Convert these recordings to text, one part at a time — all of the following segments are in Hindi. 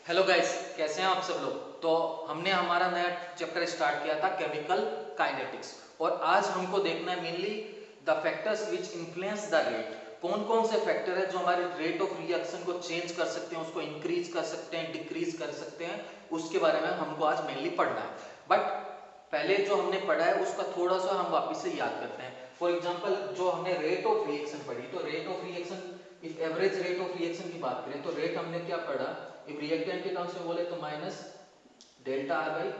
हेलो गाइस, कैसे हैं आप सब लोग। तो हमने हमारा नया चैप्टर स्टार्ट किया था केमिकल काइनेटिक्स, और आज हमको देखना है mainly the factors which influence the rate. कौन कौन से फैक्टर है जो हमारे रेट ऑफ रिएक्शन को चेंज कर सकते हैं, उसको इंक्रीज कर सकते हैं, डिक्रीज कर सकते हैं, उसके बारे में हमको आज मेनली पढ़ना है। बट पहले जो हमने पढ़ा है उसका थोड़ा सा हम वापस से याद करते हैं। फॉर एग्जाम्पल, जो हमने रेट ऑफ रिएक्शन पढ़ी, तो rate of reaction, if average rate of reaction की बात करें तो रेट हमने क्या पढ़ा, इफ रिएक्टेंट के टर्म्स में बोले तो minus delta R by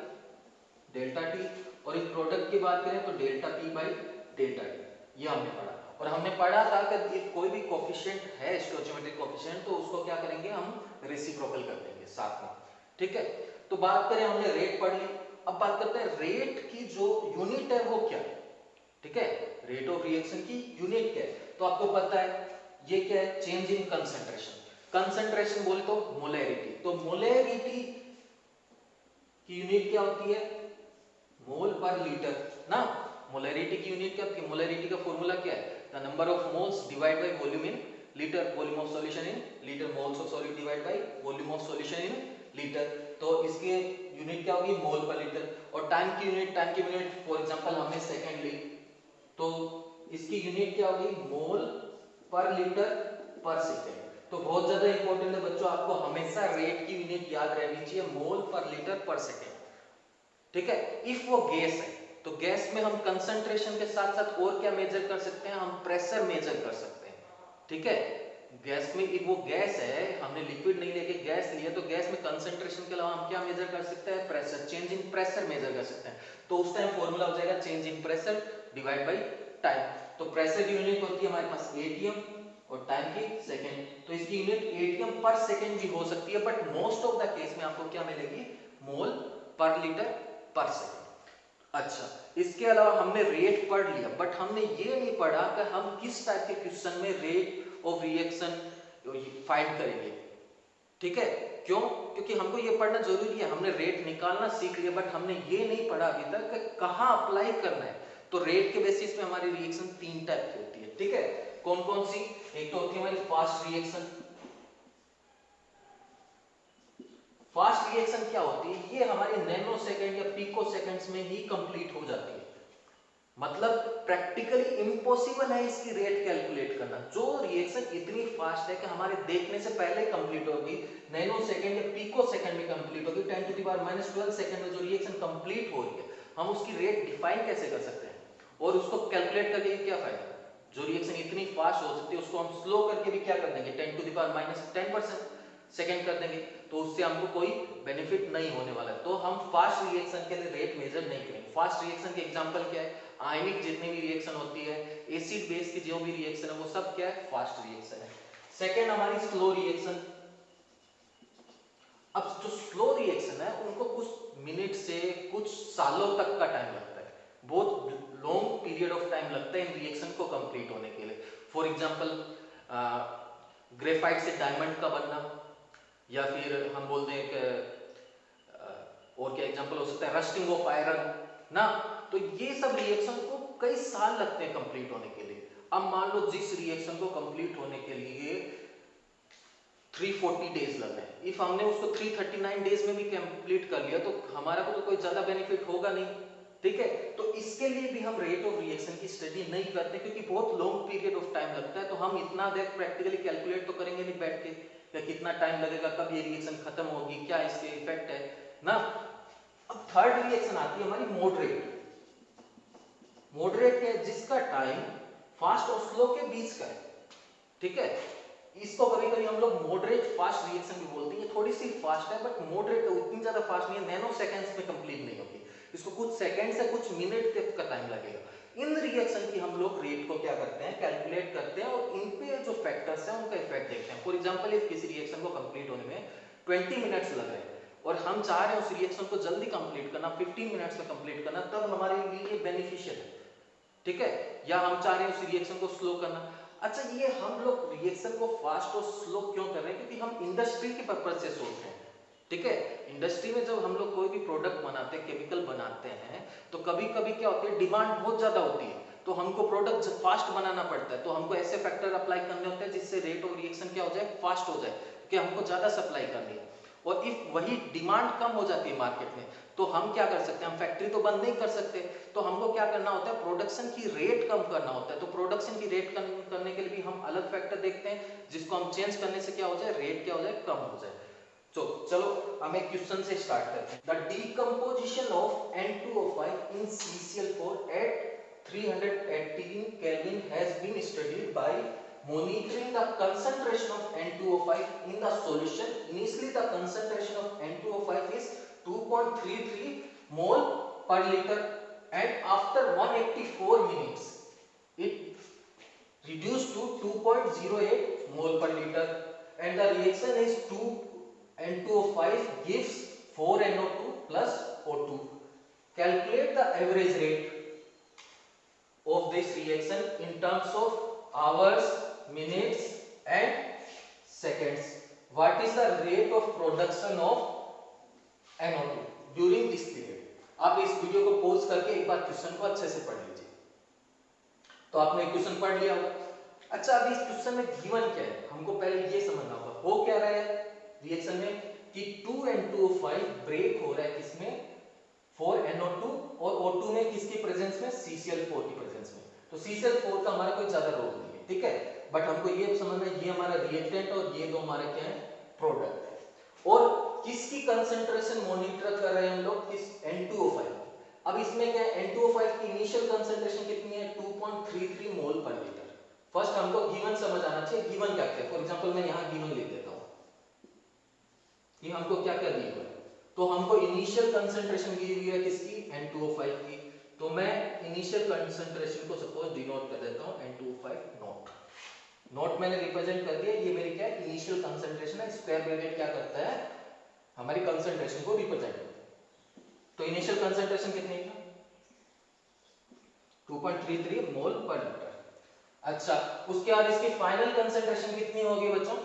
delta T, और इस प्रोडक्ट की बात करें तो delta P by delta T. ये हमने पढ़ा, और हमने पढ़ा था कि कोई भी कोफिशिएंट है, स्टोइचियोमेट्रिक कोफिशिएंट, तो उसको क्या करेंगे, हम रेसिप्रोकल कर देंगे साथ में। ठीक है, तो बात करें, हमने रेट पढ़ ली। अब बात करते हैं रेट की जो यूनिट है वो क्या है। ठीक है, रेट ऑफ रिएक्शन की यूनिट क्या है, तो आपको पता है ये क्या है, चेंज इन कंसंट्रेशन। कंसंट्रेशन बोले तो मोलैरिटी, तो मोलैरिटी की यूनिट क्या होती है, मोल पर लीटर ना। मोलैरिटी की यूनिट क्या होती है, मोलैरिटी का फॉर्मूला क्या है, the number of moles divide by volume in litre, volume of solution in litre, moles of solute divide by volume of solution in litre. तो इसकी यूनिट क्या होगी, मोल पर लीटर। और टाइम की यूनिट फॉर एग्जांपल हमने सेकंड ली, तो इसकी यूनिट क्या होगी, मोल पर लीटर पर सेकंड। तो बहुत ज्यादा इंपॉर्टेंट है बच्चों, आपको हमेशा रेट की यूनिट याद रहनी चाहिए, मोल पर लीटर पर सेकंड। ठीक है, इफ वो गैस है तो गैस में हम कंसंट्रेशन के साथ साथ और क्या मेजर कर सकते हैं, हम प्रेशर मेजर कर सकते हैं। ठीक है, गैस में, if वो गैस है, हमने लिक्विड नहीं लेके गैस लिया, तो गैस में कंसंट्रेशन के अलावा हम क्या मेजर कर सकते हैं, pressure, change in pressure measure कर सकते हैं। तो उस टाइम फॉर्मूला हो जाएगा change in pressure divide by time. तो प्रेशर की यूनिट होती है हमारे पास एटीएम, और टाइम की सेकंड, तो इसकी यूनिट एटीएम पर सेकंड भी हो सकती है, but most of the case में आपको क्या मिलेगी, मोल पर लीटर पर सेकंड। अच्छा, इसके अलावा हमने रेट पढ़ लिया, बट हमने ये नहीं पढ़ा कि हम किस टाइप के क्वेश्चन में रेट ऑफ रिएक्शन फाइंड करेंगे। ठीक है, क्यों, क्योंकि हमको ये पढ़ना जरूरी है। हमने रेट निकालना सीख लिया, बट हमने ये नहीं पढ़ा अभी तक कि कहां अप्लाई करना है। तो रेट के बेसिस पे हमारी रिएक्शन तीन टाइप की होती है। ठीक है, कौन कौन सी, एक तो होती है हमारी फास्ट रिएक्शन। फास्ट रिएक्शन क्या होती है, ये हमारी नैनो सेकंड या पिको सेकंड्स में ही कंप्लीट हो जाती है। मतलब प्रैक्टिकली इम्पॉसिबल है इसकी रेट कैलकुलेट करना। जो रिएक्शन इतनी फास्ट है कि हमारे देखने से पहले कंप्लीट होगी, नैनो सेकंड या पिको सेकंड में कंप्लीट होगी, 10 टू द पावर -12 सेकंड में जो रिएक्शन कंप्लीट हो रही है, हम उसकी रेट डिफाइन कैसे कर सकते हैं, और उसको कैलकुलेट करके क्या फायदा। जो रिएक्शन इतनी फास्ट हो सकती है उसको हम स्लो करके भी क्या कर देंगे, 10 टू द पावर -10% सेकंड कर देंगे, तो उससे हमको कोई बेनिफिट नहीं होने वाला है। तो हम फास्ट रिएक्शन के लिए रेट मेजर नहीं करेंगे। फास्ट रिएक्शन के एग्जांपल क्या है, आयनिक जितनी भी रिएक्शन होती है, एसिड बेस की जो भी रिएक्शन है, वो सब क्या है, फास्ट रिएक्शन है। सेकंड हमारी स्लो रिएक्शन। अब जो स्लो रिएक्शन है उनको कुछ मिनट से कुछ सालों तक का टाइम लगता है, बहुत लॉन्ग पीरियड ऑफ टाइम लगता है इन रिएक्शन को कंप्लीट होने के लिए। फॉर एग्जांपल, ग्रेफाइट से डायमंड का बनना, या फिर हम बोलते हैं कि और क्या एग्जांपल हो सकता है, रस्टिंग ऑफ आयरन ना। तो ये सब रिएक्शन को कई साल लगते हैं कंप्लीट होने के लिए। अब मान लो जिस रिएक्शन को कंप्लीट होने के लिए 340 डेज लग रहे हैं, इफ हमने उसको 339 डेज में भी कंप्लीट कर लिया तो हमारा को तो कोई ज्यादा बेनिफिट होगा नहीं। ठीक है, तो इसके लिए भी हम रेट ऑफ रिएक्शन की स्टडी नहीं करते, क्योंकि बहुत लॉन्ग पीरियड ऑफ टाइम लगता है। तो हम इतना देर प्रैक्टिकली कैलकुलेट तो करेंगे नहीं बैठ के, या कितना टाइम लगेगा, कब ये रिएक्शन खत्म होगी, क्या इसके इफेक्ट है ना। अब थर्ड रिएक्शन आती है हमारी मॉडरेट। मॉडरेट है जिसका टाइम फास्ट और स्लो के बीच का है। ठीक है, इसको कभी कभी हम लोग मॉडरेट फास्ट रिएक्शन भी बोलते हैं। ये थोड़ी सी फास्ट है, बट मॉडरेट है, उतनी ज्यादा फास्ट नहीं है, नैनो सेकंड्स में कंप्लीट नहीं होगी, इसको कुछ सेकंड से कुछ मिनट तक का टाइम लगेगा। इन रिएक्शन की हम लोग रेट को क्या करते हैं, कैलकुलेट करते हैं, और इन पे जो फैक्टर्स हैं उनका इफेक्ट देखते हैं। फॉर एग्जांपल, इफ किसी रिएक्शन को कंप्लीट होने में 20 मिनट्स लग रहे हैं, और हम चाह रहे हैं उस रिएक्शन को जल्दी कंप्लीट करना, 15 मिनट्स में कंप्लीट करना, तब हमारे लिए बेनिफिशियल है। ठीक है, या हम चाह रहे हैं उस रिएक्शन को स्लो करना। अच्छा, ये हम लोग रिएक्शन को फास्ट और स्लो क्यों कर रहे हैं, क्योंकि हम इंडस्ट्री के पर्पज से सोच रहे हैं। ठीक है, इंडस्ट्री में जब हम लोग कोई भी प्रोडक्ट बनाते हैं, केमिकल बनाते हैं, तो कभी कभी क्या होती है, डिमांड बहुत ज्यादा होती है, तो हमको प्रोडक्ट फास्ट बनाना पड़ता है। तो हमको ऐसे फैक्टर अप्लाई करने होते हैं जिससे रेट ऑफ रिएक्शन क्या हो जाए, फास्ट हो जाए, क्योंकि हमको ज्यादा सप्लाई करनी है। और इफ वही डिमांड कम हो जाती है मार्केट में, तो हम क्या कर सकते हैं, हम फैक्ट्री तो बंद नहीं कर सकते, तो हमको क्या करना होता है, प्रोडक्शन की रेट कम करना होता है। तो प्रोडक्शन की रेट कम करने के लिए भी हम अलग फैक्टर देखते हैं, जिसको हम चेंज करने से क्या हो जाए, रेट क्या हो जाए, कम हो जाए। तो चलो हम एक क्वेश्चन से स्टार्ट करते हैं। The decomposition of N2O5 in CCl4 at 318 Kelvin has been studied by monitoring the concentration of N2O5 in the solution. Initially the concentration of N2O5 is 2.33 mole per liter, and after 184 minutes it reduced to 2.08 mole per liter, and the reaction is 2 N2O5 gives 4 NO2 plus O2. Calculate the average rate of this reaction in terms of hours, minutes and seconds. What is the rate of production of NO2 during this period? आप इस वीडियो को पॉज करके एक बार क्वेश्चन को अच्छे से पढ़ लीजिए। तो आपने क्वेश्चन पढ़ लिया होगा। अच्छा, अभी इस क्वेश्चन में गिवन क्या है, हमको पहले ये समझना होगा। हो क्या रहा है रिएक्शन में कि 2N2O5 ब्रेक हो रहा है किसमें, 4NO2 और O2 में, किसकी प्रेजेंस में, CCl4 की प्रेजेंस में। तो CCl4 का हमारा कोई ज्यादा रोल नहीं है, ठीक है, बट हमको ये समझना है ये हमारा रिएक्टेंट और ये दो हमारे क्या है, प्रोडक्ट है। और किसकी कंसंट्रेशन मॉनिटर कर रहे हैं हम लोग, किस, N2O5। अब इसमें क्या है, N2O5 की इनिशियल कंसंट्रेशन कितनी है, 2.33 मोल पर लीटर। फर्स्ट हमको गिवन समझ आना चाहिए, गिवन क्या है। फॉर एग्जांपल मैं यहां गिवन लिख देता हूं कि हमको क्या क्या दिया हुआ है। तो हमको इनिशियल कंसंट्रेशन दी हुई है किसकी, N2O5 की। तो मैं इनिशियल कंसंट्रेशन को सपोज डिनोट कर देता हूं N2O5 नोट। नोट मैंने रिप्रेजेंट कर दिया, ये मेरी क्या है, इनिशियल कंसंट्रेशन है। स्क्वायर ब्रैकेट क्या करता है, हमारी कंसंट्रेशन को रिप्रेजेंट करता है। तो इनिशियल कंसंट्रेशन कितनी है, 2.33 मोल पर लीटर। अच्छा, उसके बाद इसकी फाइनल कंसंट्रेशन कितनी होगी बच्चों,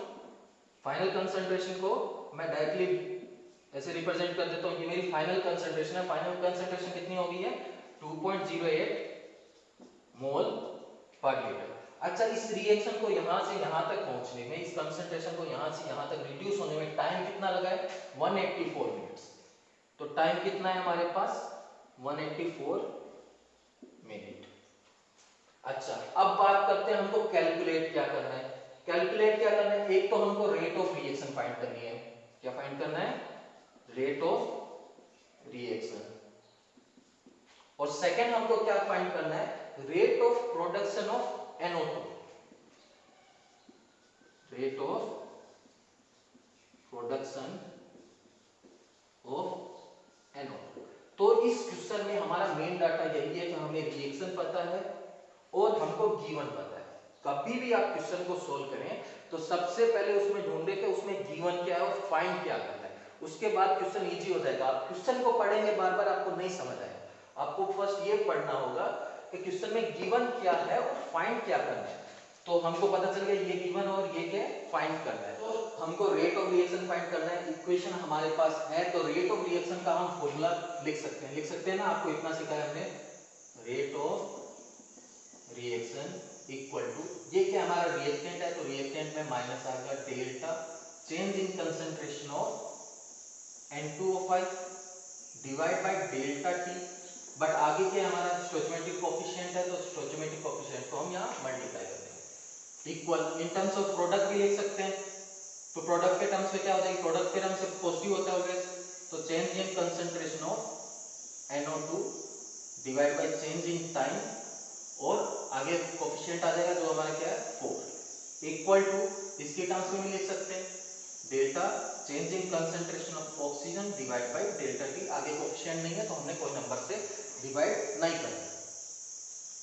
फाइनल कंसंट्रेशन को मैं डायरेक्टली ऐसे रिप्रेजेंट कर देता हूं, ये मेरी फाइनल कंसंट्रेशन है। फाइनल कंसंट्रेशन कितनी होगी है, 2.08 मोल पर लीटर। अच्छा, इस रिएक्शन को यहां से यहां तक पहुंचने में, इस कंसंट्रेशन को यहां से यहां तक रिड्यूस होने में टाइम कितना लगा है, 184 मिनट्स। तो टाइम कितना है हमारे पास, 184 मिनट। अच्छा, अब बात करते हैं हमको कैलकुलेट क्या करना है। कैलकुलेट क्या करना है, एक तो हमको रेट ऑफ रिएक्शन फाइंड करनी है। क्या फाइंड करना है, रेट ऑफ रिएक्शन। और सेकंड हमको क्या फाइंड करना है, rate of production of NO2, rate of production of NO2। तो इस क्वेश्चन में हमारा मेन डाटा यही है कि हमें रिएक्शन पता है और हमको गिवन पता है। कभी भी आप क्वेश्चन को सोल्व करें तो सबसे पहले उसमें ढूंढे कि उसमें गिवन क्या है और फाइंड क्या करना है, उसके बाद क्वेश्चन इजी हो जाएगा। आप क्वेश्चन को पढ़ेंगे बार बार आपको नहीं समझ आएगा। आपको फर्स्ट ये पढ़ना होगा कि क्वेश्चन में गिवन क्या है और फाइंड क्या करना है। तो हमको पता चल गया ये गिवन और ये क्या फाइंड करना है। तो हमको रेट ऑफ रिएक्शन फाइंड करना है। इक्वेशन हमारे पास है, तो रेट ऑफ रिएक्शन का हम फॉर्मूला लिख सकते हैं ना। आपको इतना सिखाया हमने, rate of reaction equal to, ये क्या हमारा रिएक्टेंट है, तो रिएक्टेंट में माइनस आ गया delta change in concentration of N2O5 divide by delta T. But आगे क्या हमारा स्टोइचोमेट्रिक कोएफिशिएंट है, तो स्टोइचोमेट्रिक कोएफिशिएंट को हम यहाँ मल्टीप्लाई कर देंगे। Equal in terms of product भी लिख सकते हैं। तो प्रोडक्ट के टर्म्स में क्या हो जाएगी, प्रोडक्ट के टर्म्स से पॉजिटिव होता है ऑलवेज। तो change in concentration of NO2 divide by change in time, और आगे कोएफिशिएंट आ जाएगा जो हमारा क्या है 4, इक्वल टू इसके टर्म्स में भी लिख सकते हैं delta change in concentration of oxygen divide by delta T. आगे कोएफिशिएंट नहीं है तो हमने कोई नंबर से डिवाइड नहीं करना।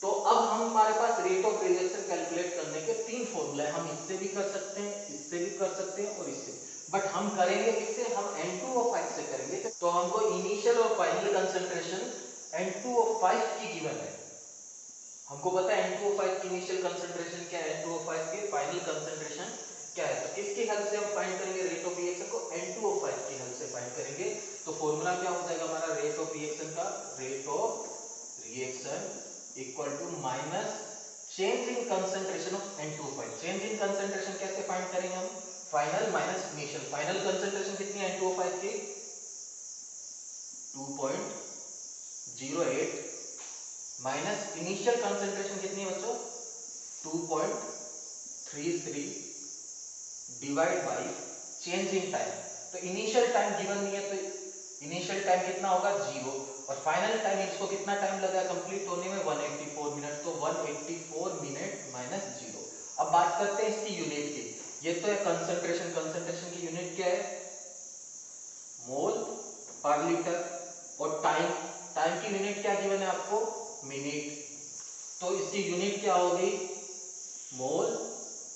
तो अब हमारे पास रेट ऑफ रिएक्शन कैलकुलेट करने के तीन फॉर्मूला है। हम इससे भी कर सकते हैं, इससे भी कर सकते हैं और इससे, बट हम करेंगे किससे, हम N2O5 से करेंगे। तो हमको इनिशियल और फाइनल कंसंट्रेशन N2O5 की गिवन है। हमको पता है N2O5 की इनिशियल कंसंट्रेशन क्या है, N2O5 की फाइनल कंसंट्रेशन क्या है। तो किसकी हेल्प से हम फाइंड करेंगे रेट ऑफ रिएक्शन को, N2O5 की हेल्प से फाइंड करेंगे। तो फॉर्मूला क्या हो जाएगा हमारा रेट ऑफ रिएक्शन का, rate of reaction equal to minus change in concentration of N2O5। Change in concentration कैसे फाइंड करेंगे हम, final minus initial, final concentration कितनी है N2O5 की 2.08 माइनस इनिशियल कंसंट्रेशन कितनी है बच्चों 2.33 divide by change in time. तो इनिशियल टाइम गिवन नहीं है तो इनिशियल टाइम कितना होगा 0 और फाइनल टाइम इसको कितना टाइम लगा कंप्लीट होने में 184 मिनट, तो 184 मिनट माइनस 0। अब बात करते हैं इसकी यूनिट की। ये तो है कंसंट्रेशन, कंसंट्रेशन की यूनिट क्या है मोल पर लीटर और टाइम, टाइम की यूनिट क्या गिवन है आपको मिनट, तो इसकी यूनिट क्या होगी मोल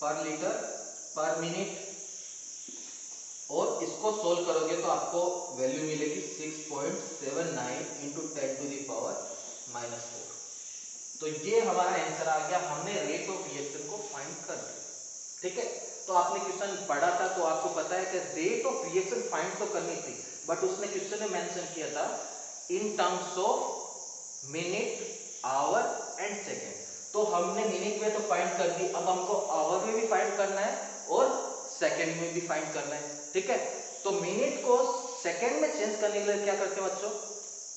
पर लीटर पर मिनट और इसको सोल्व करोगे तो आपको वैल्यू मिलेगी 6.79 into 10 to the power minus 4। तो ये हमारा आंसर आ गया, हमने रेट ऑफ रिएक्शन को फाइंड कर लिया। ठीक है, तो आपने क्वेश्चन पढ़ा था तो आपको पता है कि रेट ऑफ रिएक्शन फाइंड तो करनी थी, बट उसने क्वेश्चन में मेंशन किया था इन terms of minute our and second. तो हमने मिनट में तो फाइंड कर दी, अब हमको आवर में भी फाइंड करना है और सेकेंड में भी फाइंड करना है। ठीक है, तो मिनट को सेकेंड में चेंज करने के लिए क्या करते हैं बच्चों,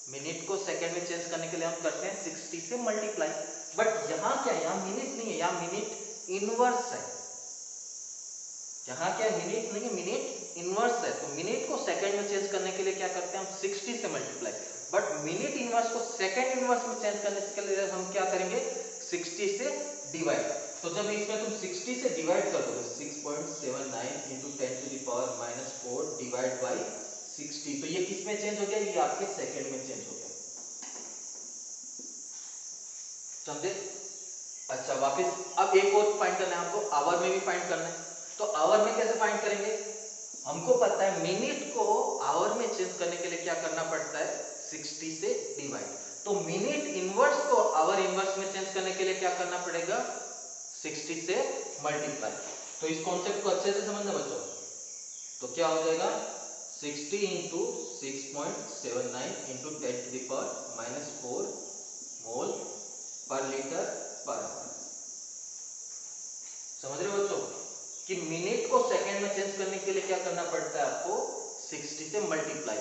मिनट को सेकेंड में चेंज करने के लिए हम करते हैं 60 से मल्टीप्लाई। बट यहाँ क्या है, यहाँ मिनट नहीं है, यहाँ मिनट इनवर्स है। यहाँ क्या मिनट नहीं है, मिनट इनवर्स है। तो मिनट को सेकेंड में चेंज करने के लिए क्या करते हैं हम 60 से मल्टीप्लाई, बट मिनट इनवर्स को सेकेंड इनवर्स में चेंज करने के लिए हम क्या करेंगे 60 से डिवाइड। तो जब इसमें तुम 60 से डिवाइड कर दोगे 6.79 into 10 to the power minus 4 divide by 60, तो ये किस में चेंज हो गया, ये आपके सेकेंड में चेंज हो गया। समझे? अच्छा वापस अब एक और फाइंड करना है आपको, आवर में भी फाइंड करना है। तो आवर में कैसे फाइंड करेंगे, हमको पता है मिनट को आवर में चेंज करने के लिए क्या करना पड़ता है 60 से डिवाइड। तो मिनट इनवर्स को आवर इनवर्स में चेंज करने के लिए क्या करना पड़ेगा 60 से मल्टीप्लाई। तो इस कॉन्सेप्ट को अच्छे से समझना बच्चों। तो क्या हो जाएगा 60 into 6.79 into 10 to the power minus 4 mole per litre per hour. समझ रहे हो बच्चों कि मिनट को सेकंड में चेंज करने के लिए क्या करना पड़ता है आपको 60 से मल्टीप्लाई।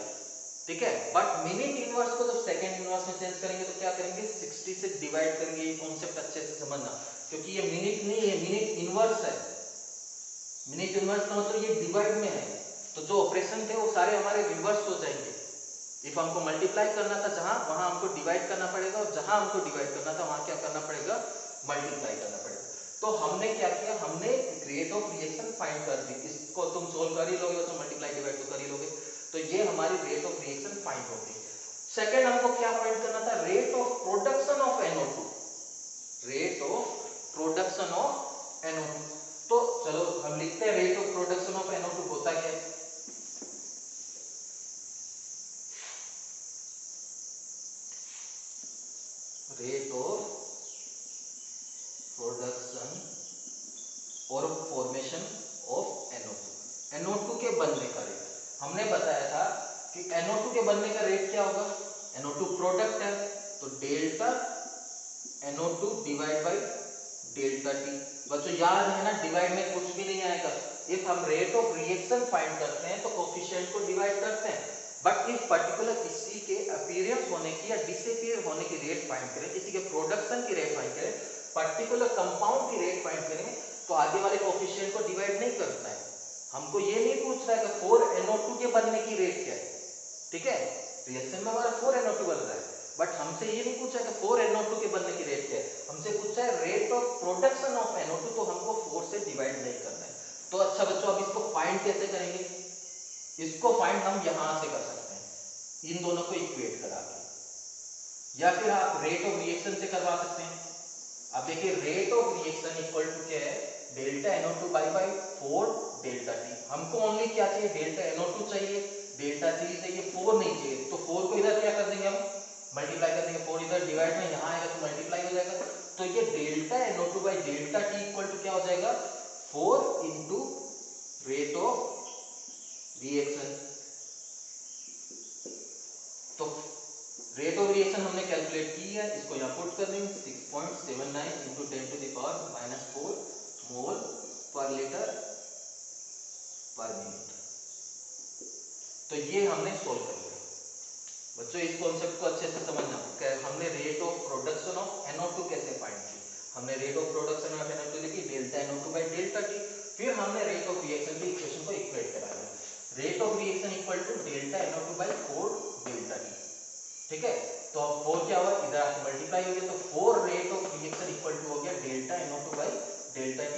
ठीक है, बट मिनट इनवर्स को जब सेकंड इनवर्स में चेंज करेंगे तो क्या करेंगे 60 से डिवाइड करेंगे। ये कॉन्सेप्ट अच्छे से समझना, क्योंकि ये मिनट नहीं है, मिनट इनवर्स है। मिनट इनवर्स का मतलब ये डिवाइड में है, तो जो ऑपरेशन थे वो सारे हमारे रिवर्स हो जाएंगे। इफ हमको मल्टीप्लाई करना था जहां, वहां हमको डिवाइड करना पड़ेगा, और जहां हमको डिवाइड करना था वहां क्या करना पड़ेगा मल्टीप्लाई करना पड़ेगा। तो हमने क्या किया, हमने रेट ऑफ रिएक्शन फाइंड कर दी। इसको तुम सोल्व कर ही लोगे, तो मल्टीप्लाई डिवाइड तो कर ही लोगे। तो ये हमारी रेट ऑफ रिएक्शन फाइंड हो गई। सेकंड हमको क्या फाइंड करना था, rate of production of NO2, rate of production of NO2। तो चलो हम लिखते हैं rate of production of NO2 होता क्या है। रेट ऑफ प्रोडक्शन और फॉर्मेशन ऑफ NO2, NO2 के बनने का रेट। हमने बताया था कि NO2 के बनने का रेट क्या होगा, NO2 प्रोडक्ट है तो delta NO2 divide by delta T। बच्चों याद है ना, डिवाइड में कुछ भी नहीं आएगा। इफ हम रेट ऑफ रिएक्शन फाइंड करते हैं तो कोफिशिएंट को डिवाइड करते हैं, बट इफ पर्टिकुलर किसी के अपीयरेंस होने की या डिसअपीयर होने की रेट फाइंड करें, किसी के प्रोडक्शन की रेट फाइंड करें, पर्टिकुलर कंपाउंड की रेट फाइंड करें, तो आगे वाले कोफिशिएंट को डिवाइड नहीं करना है। हमको ये नहीं पूछ रहा है कि 4NO2 के बनने की रेट क्या है। ठीक है, रिएक्शन में हमारा 4NO2 बन रहा है, बट हमसे ये नहीं पूछा कि 4NO2 के बनने की रेट क्या है, हमसे पूछा है rate of production of NO2, तो हमको 4 से डिवाइड नहीं करना है। तो अच्छा बच्चों, अब इसको फाइंड कैसे करेंगे, इसको फाइंड हम यहां से कर सकते हैं, इन दोनों को इक्वेट करा के, या फिर आप रेट ऑफ रिएक्शन से करवा सकते हैं। अब देखिए rate of reaction equal to क्या है, delta NO2 by 4 delta T। हमको ओनली क्या चाहिए, डेल्टा NO2 चाहिए, डेल्टा T चाहिए, 4 नहीं चाहिए। तो 4 को इधर क्या कर देंगे हम मल्टीप्लाई कर देंगे, 4 इधर डिवाइड में यहां आएगा तो मल्टीप्लाई हो जाएगा। तो ये delta NO2 by delta T equal to क्या हो जाएगा 4 इंटू रेट ऑफ रिएक्शन। तो रेट ऑफ रिएक्शन हमने कैलकुलेट की है, इसको यहाँ पुट कर देंगे 6.79 into 10 to the power minus 4 mole per litre पर मिनट। तो ये हमने सोल्व कर लिया बच्चों। इस कॉन्सेप्ट को अच्छे से समझना। हमने rate of production of NO2 कैसे फाइंड की, हमने rate of production of NO2 लिखी delta NO2 by delta T। फिर हमने रेट ऑफ रिएक्शन की इक्वेशन को इक्वेट कराया, rate of reaction equal to delta NO2 by 4 delta T। ठीक है, तो अब 4 क्या हुआ, इधर आके मल्टीप्लाई हो गया, तो 4 rate of reaction equal to हो गया delta NO2 by delta T।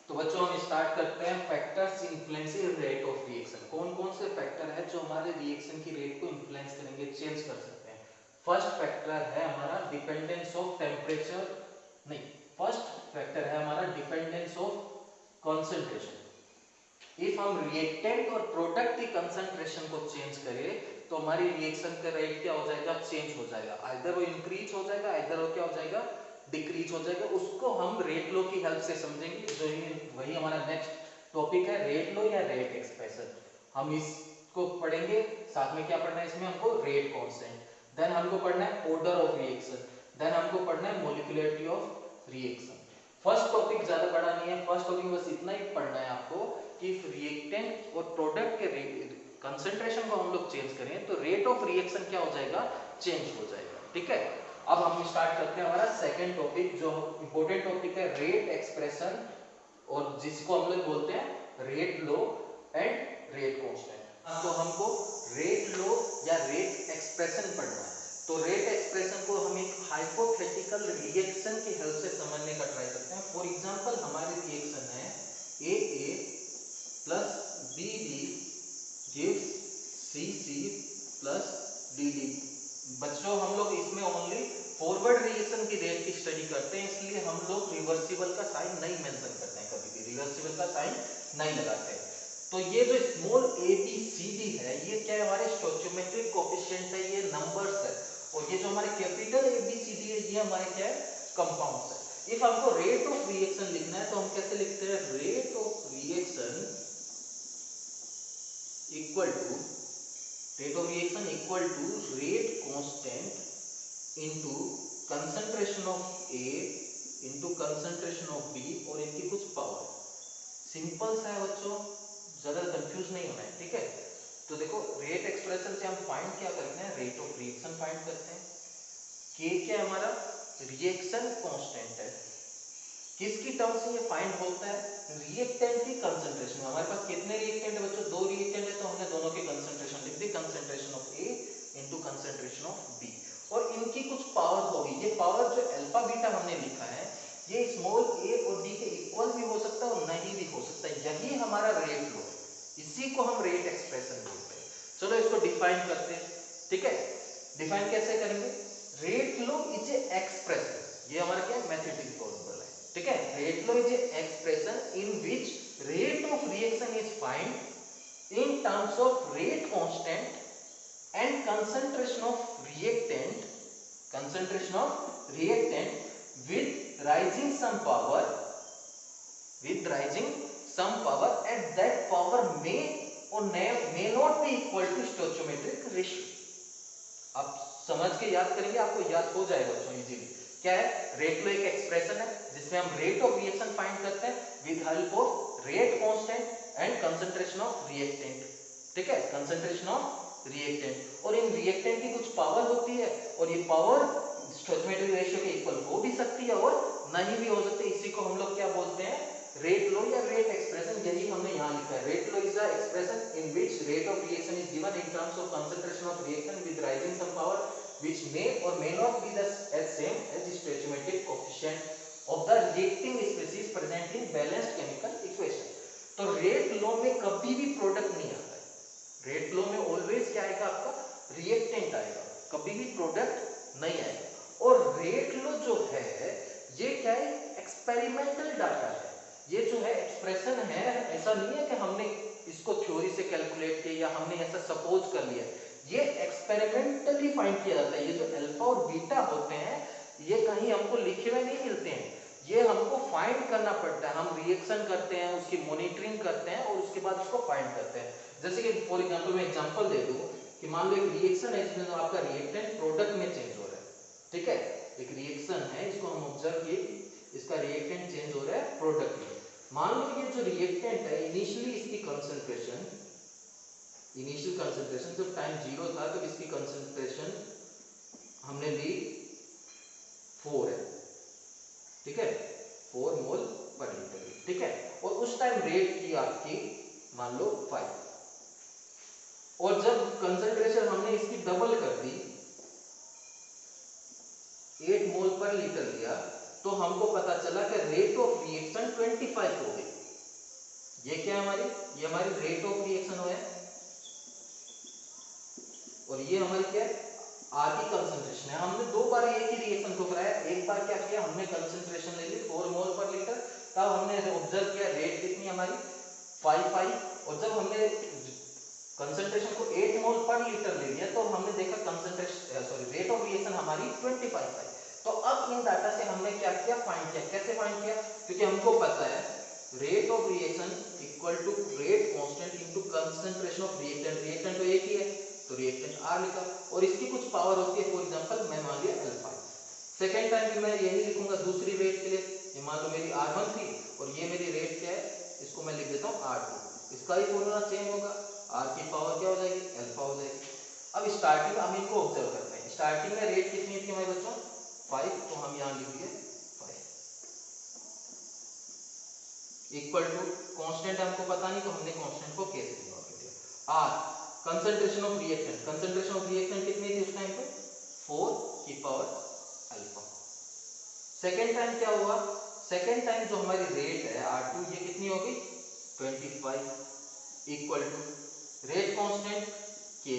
तो बच्चों हम स्टार्ट करते हैं factors influencing rate of reaction. कौन कौन से फैक्टर है जो हमारे रिएक्शन की रेट को इन्फ्लुएंस करेंगे, चेंज कर सकते हैं। फर्स्ट फैक्टर है हमारा डिपेंडेंस ऑफ टेम्परेचर, नहीं, फर्स्ट फैक्टर है हमारा डिपेंडेंस ऑफ कंसंट्रेशन। इफ हम रिएक्टेंट और प्रोडक्ट की कंसंट्रेशन को चेंज करें तो हमारी रिएक्शन का रेट क्या हो जाएगा, चेंज हो जाएगा। आइदर वो इंक्रीज हो जाएगा, आइदर वो क्या हो जाएगा, डिक्रीज हो जाएगा। उसको हम रेट लो की हेल्प से समझेंगे, जो वही हमारा नेक्स्ट टॉपिक है, रेट लो या रेट एक्सप्रेशन। हम इसको पढ़ेंगे, साथ में क्या पढ़ना है इसमें हमको, रेट कांस्टेंट, देन हमको पढ़ना है ऑर्डर ऑफ रिएक्शन, देन हमको पढ़ना है molecularity of reaction. First topic ज्यादा बड़ा नहीं है, फर्स्ट टॉपिक बस इतना ही पढ़ना है आपको कि रिएक्टेंट और प्रोडक्ट के कंसंट्रेशन को हम लोग चेंज करें तो रेट ऑफ रिएक्शन क्या हो जाएगा, चेंज हो जाएगा। ठीक है, अब हम स्टार्ट करते हैं हमारा सेकंड टॉपिक, जो इंपॉर्टेंट टॉपिक है रेट एक्सप्रेशन, और जिसको हम लोग बोलते हैं rate low and rate constant. तो हमको रेट लो या रेट एक्सप्रेशन पढ़ना है, तो रेट एक्सप्रेशन को हम एक हाइपोथेटिकल रिएक्शन की हेल्प से समझने का ट्राई करते हैं। फॉर एग्जांपल हमारी रिएक्शन है AA plus BB gives CC plus DD। बच्चों हम लोग इसमें ओनली फॉरवर्ड रिएक्शन की रेट की स्टडी करते हैं, इसलिए हम लोग रिवर्सिबल का साइन नहीं मेंशन करते हैं, कभी भी रिवर्सिबल का साइन नहीं लगाते। तो ये जो स्मॉल ABCD है ये क्या है, हमारे स्टोइचियोमेट्रिक कोएफिशिएंट है, ये नंबर्स है, और ये जो हमारे कैपिटल ABCD है ये हमारे क्या है, कंपाउंड्स है। इफ हमको रेट ऑफ रिएक्शन लिखना है तो हम कैसे लिखते हैं, rate of reaction equal to rate constant into concentration of A into concentration of B और इनकी कुछ पावर। सिंपल सा है बच्चों, ज्यादा कंफ्यूज नहीं होना है। ठीक है, तो देखो रेट एक्सप्रेशन से हम फाइंड क्या करते हैं, रेट ऑफ रिएक्शन फाइंड करते हैं। K क्या है हमारा, रिएक्शन कांस्टेंट है, किसकी टर्म से ये फाइंड होता है, रिएक्टेंट की कंसंट्रेशन। हमारे पास कितने रिएक्टेंट है बच्चों, 2 रिएक्टेंट है, तो हमने दोनों की कंसंट्रेशन लिख दी, concentration of A into concentration of B, और इनकी कुछ पावर होगी। ये पावर जो अल्फा बीटा हमने लिखा है ये स्मॉल a और b के इक्वल भी हो सकता है और नहीं भी हो सकता है, यही हमारा रेट लो, इसी को हम रेट एक्सप्रेशन बोलते हैं। चलो इसको डिफाइन करते हैं। ठीक है, डिफाइन कैसे करेंगे, rate law is a expression, ये हमारा क्या मैथमेटिकल फॉर्मूला है। ठीक है, rate law is a expression in which rate of reaction is find in terms of rate constant and concentration of reactant with rising some power and that power may or may not be equal to stoichiometric ratio। आप समझ के याद करेंगे, आपको याद हो जाएगा बच्चों इजीली। क्या है, रेट लो एक एक्सप्रेशन है जिसमें हम रेट ऑफ रिएक्शन फाइंड करते हैं with help of rate constant and concentration of reactant. ठीक है, कंसंट्रेशन ऑफ रिएक्टेंट, और इन रिएक्टेंट की कुछ पावर होती है और ये पावर स्टोइचोमेट्रिक रेशियो के इक्वल हो भी सकती है और नहीं भी हो सकती है। इसी को हम लोग क्या बोलते हैं, रेट लो या रेट एक्सप्रेशन। यही हमने यहाँ लिखा है, rate law is the expression in which rate of reaction is given in terms of concentration of reaction with rising some power which may or may not be the same as the stoichiometric coefficient of the reacting species present in balanced chemical equation। तो रेट लो में कभी भी प्रोडक्ट नहीं आता है, रेट लो में ऑलवेज क्या आएगा, आपका रिएक्टेंट आएगा, कभी भी प्रोडक्ट नहीं आएगा। और रेट लो जो है ये क्या है, एक्सपेरिमेंटल डाटा है, ये जो है एक्सप्रेशन है, ऐसा नहीं है कि हमने इसको थ्योरी से कैलकुलेट किया या हमने ऐसा सपोज कर लिया, ये एक्सपेरिमेंटली फाइंड किया जाता है। ये जो अल्फा और बीटा होते हैं ये कहीं हमको लिखे हुए नहीं मिलते हैं, ये हमको फाइंड करना पड़ता है। हम रिएक्शन करते हैं, उसकी मॉनिटरिंग करते हैं और उसके बाद उसको फाइंड करते हैं। जैसे कि फॉर एग्जांपल मैं एग्जांपल दे दूं कि मान लो एक रिएक्शन है, इसमें आपका रिएक्टेंट प्रोडक्ट में चेंज हो रहा है। ठीक है, एक रिएक्शन है, इसको हम ऑब्जर्व किए, इसका रिएक्टेंट चेंज हो रहा है प्रोडक्ट में। मान लो ये जो रिएक्टेंट है इनिशियली इसकी कंसंट्रेशन, इनिशियल कंसंट्रेशन जब टाइम 0 था तो इसकी कंसंट्रेशन हमने ली 4 है, ठीक है, 4 मोल पर लीटर, ठीक है, और उस टाइम रेट की आपकी मान लो 5, और जब कंसंट्रेशन हमने इसकी डबल कर दी 8 मोल पर लीटर लिया, तो हमको पता चला कि रेट ऑफ रिएक्शन 25 हो गई। ये क्या है हमारी, ये हमारी रेट ऑफ रिएक्शन है, और ये हमारी क्या है, आर की कंसंट्रेशन है। हमने दो बार एक ही रिएक्शन को कराया, एक बार क्या किया हमने कंसंट्रेशन ले ली 4 मोल पर लीटर, तब हमने ऑब्जर्व किया रेट कितनी हमारी 5 आई, और जब हमने कंसंट्रेशन को 8 मोल पर लीटर ले लिया तो हमने देखा कंसंट्रेशन रेट ऑफ रिएक्शन हमारी 25 आई। तो अब इन डाटा से हमने क्या किया, फाइंड किया। कैसे फाइंड किया, क्योंकि हमको पता है rate of reaction equal to rate constant into concentration of reactant, reactant तो एक ही है तो रिएक्टेंट आर लिखा, और इसकी कुछ पावर होती है, फॉर एग्जांपल मैं मान लिया अल्फा। सेकेंड टाइम भी मैं यही लिखूंगा दूसरी रेट के लिए, ये मान लो मेरी R1 थी और ये मेरी रेट क्या है, इसको मैं लिख देता हूँ R2, इसका ही फॉर्मूला सेम होगा, R की पावर क्या हो जाएगी, अल्फा हो जाएगी। अब स्टार्टिंग हम इनको ऑब्जर्व करते हैं, स्टार्टिंग में रेट कितनी थी हमारे बच्चों 5, तो हम यहाँ लिख दिए 5 इक्वल टू कांस्टेंट हमको पता नहीं तो हमने कांस्टेंट को कैसे डिनोट कर दिया, R concentration of reactant, concentration of reactant कितनी थी उस टाइम पे 4 की पावर अल्फा। सेकेंड टाइम क्या हुआ, सेकेंड टाइम जो हमारी रेट है R2 ये कितनी हो गई 25 इक्वल टू रेट कांस्टेंट के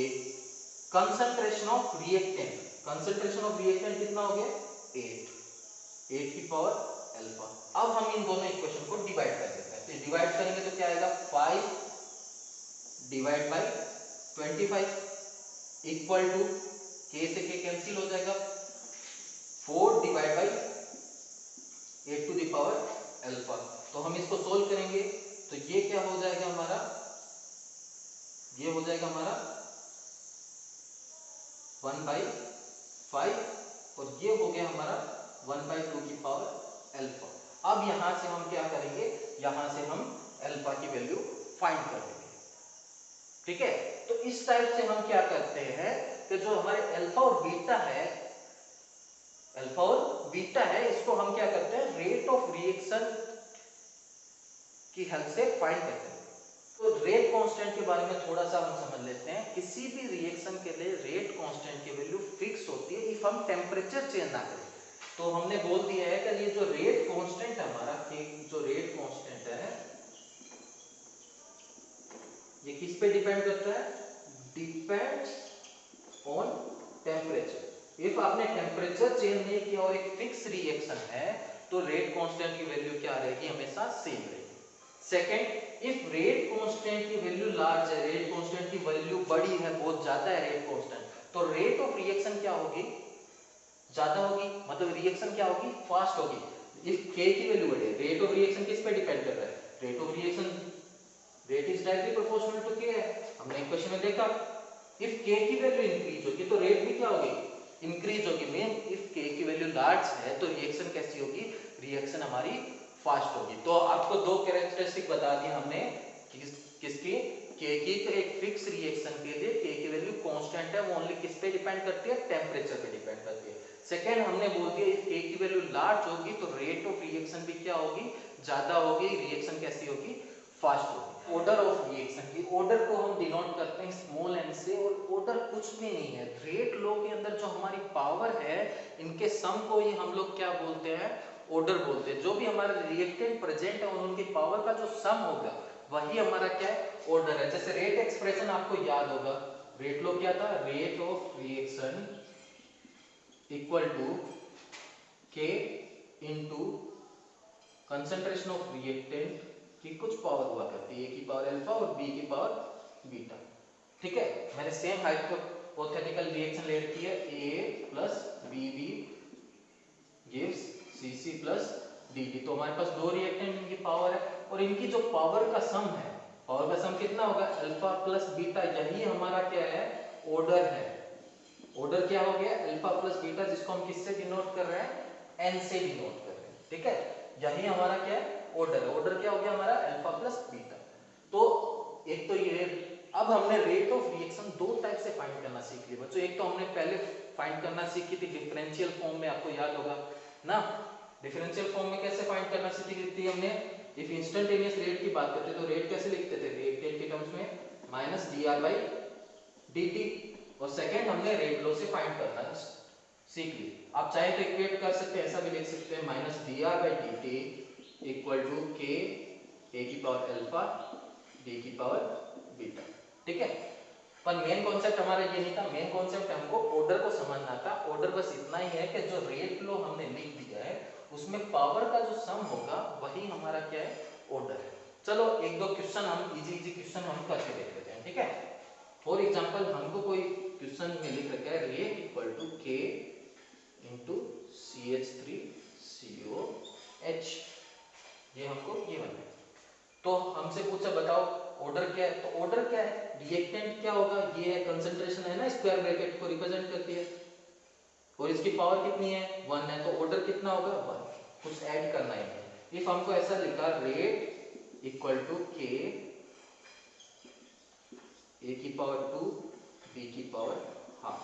concentration of reactant, concentration of reactant कितना हो गया 8 की पावर अल्फा। अब हम इन दोनों इक्वेशन को डिवाइड कर देते हैं, तो डिवाइड करेंगे तो क्या आएगा 5 डिवाइड बाय 25 इक्वल टू के से के कैंसिल हो जाएगा, 4 divide by 8 to the power alpha. तो हम इसको सोल्व करेंगे तो ये क्या हो जाएगा हमारा, ये हो जाएगा हमारा 1/5 और ये हो गया हमारा 1/2 की पावर अल्फा। अब यहां से हम क्या करेंगे, यहां से हम अल्फा की वैल्यू फाइंड कर लेंगे, ठीक है। तो इस टाइप से हम क्या करते हैं कि जो हमारे अल्फा और बीटा है, अल्फा और बीटा है, इसको हम क्या करते हैं रेट ऑफ रिएक्शन की हेल्प से फाइंड करते हैं। तो रेट कांस्टेंट के बारे में थोड़ा सा हम समझ लेते हैं। किसी भी रिएक्शन के लिए रेट कांस्टेंट की वैल्यू फिक्स होती है इफ हम टेम्परेचर चेंज ना करें। तो हमने बोल दिया है कि ये जो रेट कांस्टेंट है हमारा, जो रेट कांस्टेंट है ये किस पे डिपेंड करता है, डिपेंड्स ऑन टेम्परेचर। इफ आपने टेम्परेचर चेंज नहीं किया और एक फिक्स रिएक्शन है तो रेट कांस्टेंट की वैल्यू क्या रहेगी, हमेशा सेम रहेगी। सेकेंड, इफ रेट कांस्टेंट की वैल्यू लार्ज है, रेट कांस्टेंट की वैल्यू बड़ी है, बहुत ज्यादा है रेट कांस्टेंट, तो रेट ऑफ रिएक्शन क्या होगी, ज्यादा होगी, मतलब रिएक्शन क्या होगी, फास्ट होगी। इफ के की वैल्यू बढ़े, रेट ऑफ रिएक्शन किस पे डिपेंड कर रहा है, rate of reaction rate is directly proportional to k है, हमने इक्वेशन में देखा। इफ के की वैल्यू इंक्रीज होगी तो रेट भी क्या होगी, इंक्रीज होगी। मीन इफ के की वैल्यू लार्ज है तो रिएक्शन कैसी होगी, रिएक्शन हमारी फास्ट होगी। तो आपको दो कैरेक्टरिस्टिक बता दी हमने किसकी, के की। तो एक फिक्स रिएक्शन के लिए के की वैल्यू कांस्टेंट है, वो ओनली किस पे डिपेंड करती है, टेम्परेचर पे डिपेंड करती है। सेकेंड, हमने बोल दिया इफ के की वैल्यू लार्ज होगी तो रेट ऑफ रिएक्शन भी क्या होगी, ज्यादा होगी, रिएक्शन कैसी होगी, फास्ट होगी। ऑर्डर ऑफ रिएक्शन की, ऑर्डर को हम डिनोट करते हैं स्मॉल एन से, और ऑर्डर कुछ भी नहीं है, रेट लॉ के अंदर जो हमारी पावर है इनके सम को ही हम लोग क्या बोलते हैं, ऑर्डर बोलते हैं। जो भी हमारे रिएक्टेंट प्रेजेंट है उनकी पावर का जो सम होगा वही हमारा क्या है, ऑर्डर है। जैसे रेट एक्सप्रेशन आपको याद होगा, रेट लॉ क्या था, rate of reaction equal to k into concentration of reactant की कुछ पावर हुआ करती है, ए की पावर अल्फा और बी की पावर बीटा, ठीक है। मैंने सेम हाइपोथेटिकल रिएक्शन ले रखी है, A plus b B gives c C plus d D. तो हमारे पास दो रिएक्टेंट, इनकी पावर है और इनकी जो पावर का सम है, पावर का सम कितना होगा, अल्फा प्लस बीटा, यही हमारा क्या है, ऑर्डर है। ऑर्डर क्या हो गया, अल्फा प्लस बीटा, जिसको हम किससे डिनोट कर रहे हैं, एन से डिनोट कर रहे हैं, ठीक है। यही हमारा क्या है, ऑर्डर है। ऑर्डर क्या हो गया हमारा अल्फा प्लस बीटा। तो एक तो ये, अब हमने रेट ऑफ रिएक्शन दो टाइप से फाइंड करना सीख लिया बच्चों। एक तो हमने पहले फाइंड करना सीखी थी डिफरेंशियल फॉर्म में, आपको याद होगा ना। डिफरेंशियल फॉर्म में कैसे फाइंड करना सीखी थी हमने, इफ इंस्टेंटेनियस रेट की बात करते तो रेट कैसे लिखते थे, रेट के टर्म्स में माइनस dr बाई dt। और सेकंड हमने रेट लॉ से फाइंड करना सीख ली। आप चाहे तो इक्वेट कर सकते हैं, ऐसा भी लिख सकते हैं minus dr by dt equal to k a की पावर अल्फा d की पावर बीटा। ठीक है, पर मेन कॉन्सेप्ट हमारा ये नहीं था। मेन कॉन्सेप्ट हमको ऑर्डर को समझना था। ऑर्डर बस इतना ही है कि जो रेट लॉ हमने लिख दिया है उसमें पावर का जो सम होगा वही हमारा क्या है, ऑर्डर है। चलो एक दो क्वेश्चन हम इजी क्वेश्चन हम करके देख लेते हैं। ठीक है, फॉर एग्जांपल हमको कोई क्वेश्चन में लिख रखा है rate equal to k into CH3COH, ये हमको गिवन है। तो हमसे पूछा बताओ ऑर्डर क्या है, तो ऑर्डर क्या है, रिएक्टेंट क्या होगा, ये है कंसंट्रेशन है ना, स्क्वायर ब्रैकेट को रिप्रेजेंट करती है, और इसकी पावर कितनी है 1 है, तो ऑर्डर कितना होगा 1, कुछ ऐड करना है। इफ हमको ऐसा लिखा rate equal to k a की पावर 2 b की पावर हाफ,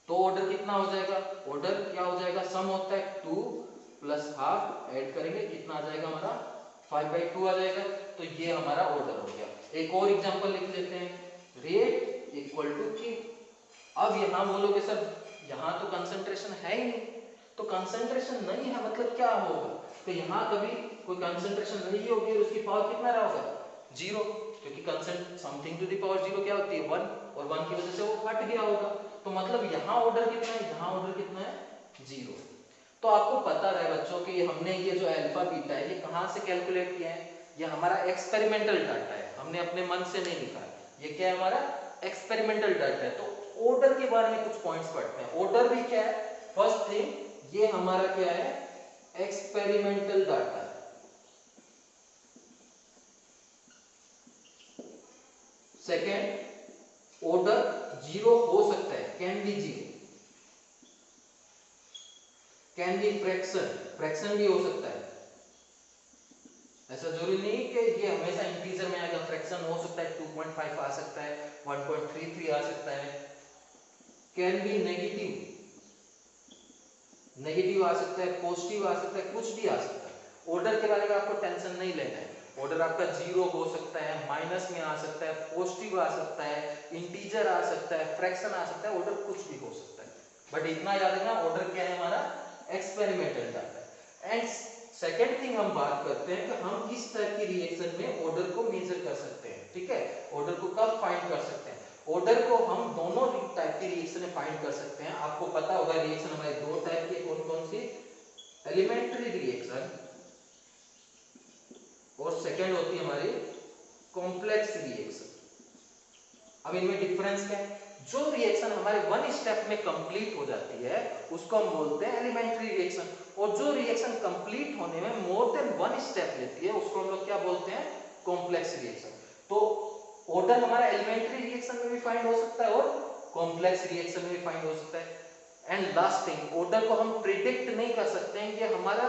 तो ऑर्डर कितना हो जाएगा, ऑर्डर क्या हो जाएगा, सम होता है 2 प्लस हाफ, ऐड करेंगे कितना आ जाएगा हमारा 5/2 आ जाएगा। तो ये हमारा ऑर्डर हो गया। एक और एग्जांपल लिख लेते हैं, रेट इक्वल टू k। अब यहां बोलोगे सर यहां तो कंसंट्रेशन है ही नहीं, तो कंसंट्रेशन नहीं है मतलब क्या होगा, तो यहां कभी कोई कंसंट्रेशन रही होगी और उसकी पावर कितना रहा होगा 0, क्योंकि constant something to the power 0 क्या होती है 1, और 1 की वजह से वो हट गया होगा। तो मतलब यहाँ ऑर्डर कितना है, यहाँ ऑर्डर कितना है 0। तो आपको पता रहे बच्चों कि हमने ये जो अल्फा बीटा है ये कहाँ से कैलकुलेट किया है, ये हमारा एक्सपेरिमेंटल डाटा है, हमने अपने मन से नहीं लिखा, ये क्या है हमारा एक्सपेरिमेंटल डाटा है। तो ऑर्डर के बारे में कुछ पॉइंट्स पढ़ते हैं। ऑर्डर भी क्या है, फर्स्ट थिंग ये हमारा क्या है एक्सपेरिमेंटल डाटा है। सेकेंड ऑर्डर 0 हो सकता है, can be 0, can be fraction भी हो सकता है, ऐसा जरूरी नहीं कि ये हमेशा इंटीजर में आएगा, फ्रैक्शन हो सकता है 2.5 आ सकता है, 1.33 आ सकता है, कैन बी नेगेटिव आ सकता है, पॉजिटिव आ सकता है, कुछ भी आ सकता है। ऑर्डर के बारे में आपको टेंशन नहीं लेना है, ऑर्डर आपका 0 हो सकता है, माइनस में आ सकता है, पॉजिटिव आ सकता है, इंटीजर आ सकता है, फ्रैक्शन आ सकता है, ऑर्डर कुछ भी हो सकता है। बट इतना याद रखना ऑर्डर क्या है हमारा एक्सपेरिमेंटल डाटा है। एंड सेकेंड थिंग हम बात करते हैं कि हम किस टाइप की रिएक्शन में ऑर्डर को मेजर कर सकते हैं। ठीक है, ऑर्डर को कब फाइंड कर सकते हैं, ऑर्डर को हम दोनों टाइप की रिएक्शन में फाइंड कर सकते हैं। आपको पता होगा रिएक्शन हमारे दो टाइप की कौन कौन सी, एलिमेंट्री रिएक्शन और सेकंड होती है हमारी कॉम्प्लेक्स रिएक्शन। अब इनमें डिफरेंस क्या है, जो रिएक्शन हमारे वन स्टेप में कंप्लीट हो जाती है उसको हम बोलते हैं एलिमेंट्री रिएक्शन, और जो रिएक्शन कंप्लीट होने में मोर देन वन स्टेप लेती है उसको हम लोग क्या बोलते हैं कॉम्प्लेक्स रिएक्शन। तो ऑर्डर हमारा एलिमेंट्री रिएक्शन में भी फाइंड हो सकता है और कॉम्प्लेक्स रिएक्शन में भी फाइंड हो सकता है। एंड लास्ट थिंग, ऑर्डर को हम प्रिडिक्ट नहीं कर सकते हैं, ये हमारा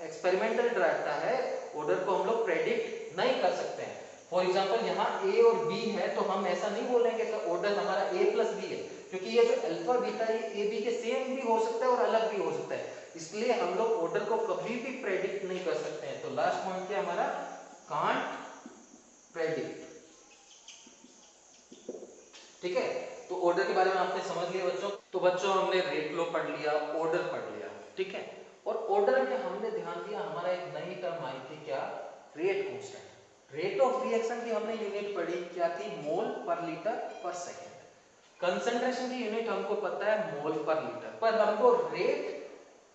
एक्सपेरिमेंटल डाटा है, ऑर्डर को हम लोग प्रेडिक्ट नहीं कर सकते हैं। फॉर एग्जांपल यहाँ ए और बी है तो हम ऐसा नहीं बोलेंगे कि ऑर्डर हमारा ए प्लस बी है, क्योंकि ये जो अल्फा बीटा है ए बी के सेम भी हो सकता है और अलग भी हो सकता है, इसलिए हम लोग ऑर्डर को कभी भी प्रेडिक्ट नहीं कर सकते हैं। तो लास्ट पॉइंट क्या हमारा, कांट प्रेडिक्ट। ठीक है, तो ऑर्डर के बारे में आपने समझ लिया बच्चों। तो बच्चों हमने रेट लॉ पढ़ लिया, ऑर्डर पढ़ लिया, ठीक है, और ऑर्डर में हमने ध्यान दिया हमारा एक नई टर्म आई थी क्या, rate constant. Rate of reaction की हमने यूनिट पढ़ी क्या थी, मोल पर लीटर पर सेकेंड। कंसंट्रेशन की यूनिट हमको पता है मोल पर लीटर, पर हमको रेट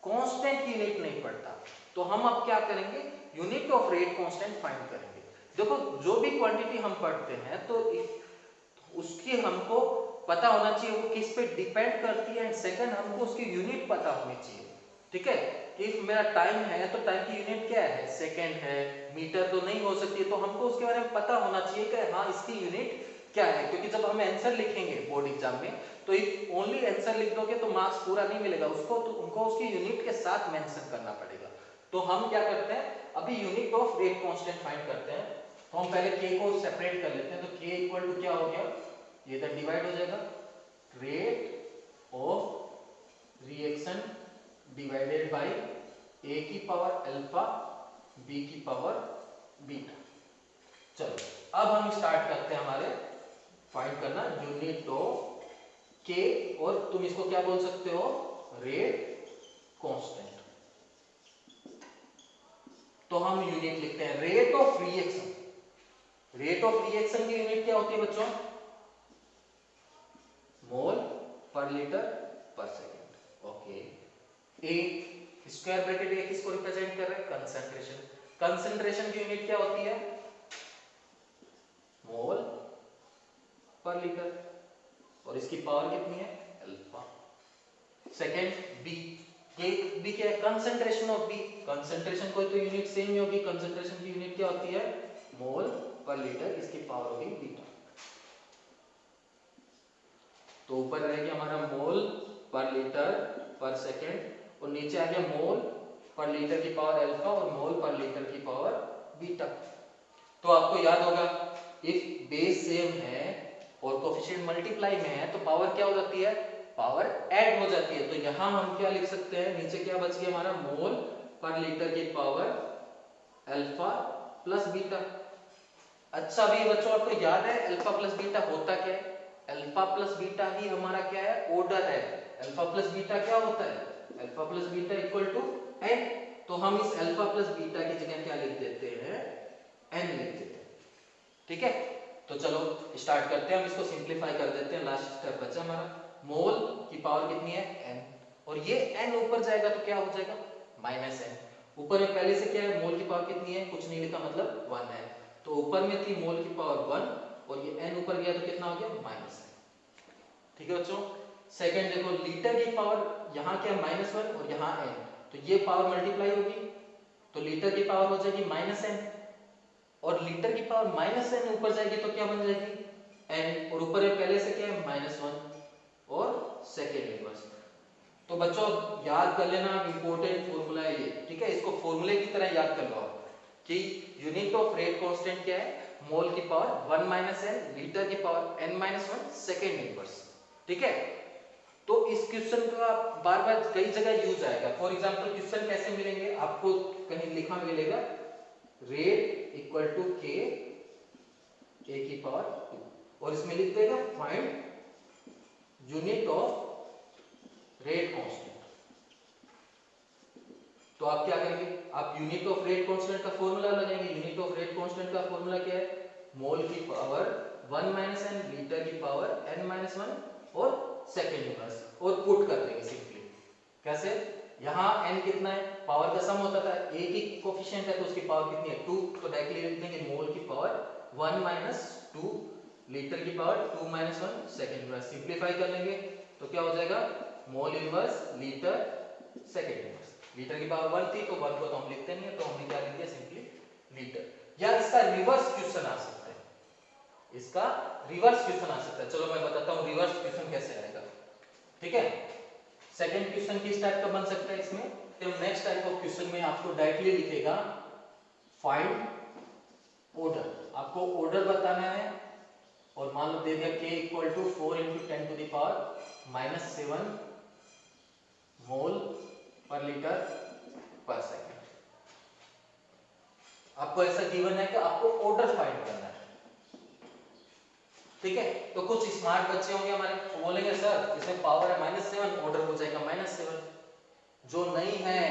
कांस्टेंट की यूनिट नहीं पड़ता, तो हम अब क्या करेंगे, unit of rate constant find करेंगे। देखो जो भी क्वांटिटी हम पढ़ते हैं तो उसकी हमको पता होना चाहिए वो किस पे डिपेंड करती है, एंड सेकंड हमको उसकी यूनिट पता होनी चाहिए। ठीक है, इफ मेरा टाइम है तो टाइम की यूनिट क्या है, सेकंड है, मीटर तो नहीं हो सकती, तो हमको उसके बारे में पता होना चाहिए कि हाँ इसकी यूनिट क्या है, क्योंकि जब हम आंसर लिखेंगे बोर्ड एग्जाम में तो इफ ओनली आंसर लिख दोगे तो मार्क्स पूरा नहीं मिलेगा उसको, तो उनको उसकी यूनिट के साथ मेंशन करना पड़ेगा। तो हम क्या करते हैं, अभी unit of rate constant find करते हैं। तो हम पहले k को सेपरेट कर लेते हैं। तो k इक्वल टू क्या हो गया, ये इधर डिवाइड हो जाएगा, rate of reaction divided by a की पावर अल्फा b की पावर बीटा। चलो अब हम स्टार्ट करते हैं हमारे फाइंड करना यूनिट ऑफ k, और तुम इसको क्या बोल सकते हो, रेट कांस्टेंट। तो हम यूनिट लिखते हैं rate of reaction. Rate of reaction की यूनिट क्या होती है बच्चों, मोल पर लीटर पर सेकेंड। ओके, ए स्क्वायर ब्रैकेट ए किसको रिप्रेजेंट कर रहा है, कंसंट्रेशन। कंसंट्रेशन की यूनिट क्या होती है, मोल पर लीटर, और इसकी पावर कितनी है, अल्फा। सेकेंड बी, ये बी क्या है, कंसंट्रेशन ऑफ बी। कंसंट्रेशन कोई तो यूनिट सेम ही होगी, कंसंट्रेशन की यूनिट क्या होती है, मोल पर लीटर, इसकी पावर होगी बीटा। तो ऊपर रहेगा हमारा मोल पर लीटर पर सेकेंड, और नीचे आ गया मोल पर लीटर की पावर अल्फा और मोल पर लीटर की पावर बीटा। तो आपको याद होगा, इफ बेस सेम है और कोफिशिएंट मल्टीप्लाई में है तो पावर क्या हो जाती है, पावर ऐड हो जाती है। तो यहां हम क्या लिख सकते हैं, नीचे क्या बच गया हमारा, मोल पर लीटर की पावर अल्फा प्लस बीटा। अच्छा भी बच्चों आपको याद है अल्फा प्लस बीटा होता क्या है, अल्फा प्लस बीटा ही हमारा क्या है, ऑर्डर है। अल्फा प्लस बीटा क्या होता है, alpha plus beta equal to N. तो हम इस अल्फा प्लस बीटा की जगह क्या लिख देते हैं, एन लिख देते हैं। ठीक है, तो चलो स्टार्ट करते हैं, हम इसको सिंप्लीफाई कर देते हैं। लास्ट स्टेप बचा हमारा, मोल की पावर कितनी है, एन, और ये एन ऊपर जाएगा तो क्या हो जाएगा, माइनस एन। ऊपर में पहले से क्या है, मोल की पावर कितनी है, कुछ नहीं लिखा, मतलब 1 है। तो ऊपर में थी मोल की पावर 1, और ये n ऊपर गया तो कितना हो गया, माइनस है। ठीक है बच्चों, सेकंड देखो, लीटर की पावर यहाँ क्या -1 और यहाँ n, तो ये पावर मल्टीप्लाई होगी, तो लीटर की पावर हो जाएगी -n, और लीटर की पावर -n ऊपर जाएगी तो क्या बन जाएगी, n, और ऊपर में पहले से क्या है, -1 और सेकेंड इनवर्स। तो बच्चों याद कर लेना, इंपॉर्टेंट फॉर्मूला है ये। ठीक है, इसको फॉर्मूले की तरह याद कर लो कि यूनिट ऑफ रेट कांस्टेंट क्या है, मोल की पावर 1 - n, लीटर की पावर n-1 सेकेंड इनवर्स। ठीक है, तो इस क्वेश्चन का बार बार कई जगह यूज आएगा। फॉर एग्जांपल क्वेश्चन कैसे मिलेंगे आपको, कहीं लिखा मिलेगा rate equal to k a की पावर 2, और इसमें लिख देगा find unit of rate constant. तो आप क्या करेंगे, आप यूनिट ऑफ रेट कांस्टेंट का फॉर्मूला लगाएंगे। यूनिट ऑफ रेट कांस्टेंट का फॉर्मूला क्या है, मोल की पावर 1 - n, लीटर की पावर n-1 और सेकेंड इनवर्स, और पुट कर देंगे सिंपली। कैसे, यहाँ n कितना है, पावर का सम होता था, a की कोफिशिएंट है तो उसकी पावर कितनी है, 2, तो डायरेक्टली लिख देंगे मोल की पावर 1 - 2, लीटर की पावर 2 - 1 सेकेंड इनवर्स। सिंपलीफाई कर लेंगे तो क्या हो जाएगा, mole inverse litre second inverse. Litre की पावर 1 थी तो 1 को तो हम लिखते नहीं है, तो हमने क्या लिख दिया, सिंपली लीटर। या इसका रिवर्स क्वेश्चन आ सकता है, इसका रिवर्स क्वेश्चन आ सकता है। चलो मैं बताता हूं रिवर्स क्वेश्चन कैसे आएगा। ठीक है, सेकंड क्वेश्चन किस टाइप का बन सकता है, इसमें तो नेक्स्ट टाइप ऑफ क्वेश्चन में आपको डायरेक्टली लिखेगा फाइंड ऑर्डर। आपको ऑर्डर बताना है, और मान लो दे दिया k equal to 4 × 10 to the power -7 mole per litre पर सेकेंड। आपको ऐसा गिवन है कि आपको ऑर्डर फाइंड करना है। ठीक है, तो कुछ स्मार्ट बच्चे होंगे हमारे, वो बोलेंगे सर इसमें पावर है -7, ऑर्डर हो जाएगा -7। जो नहीं है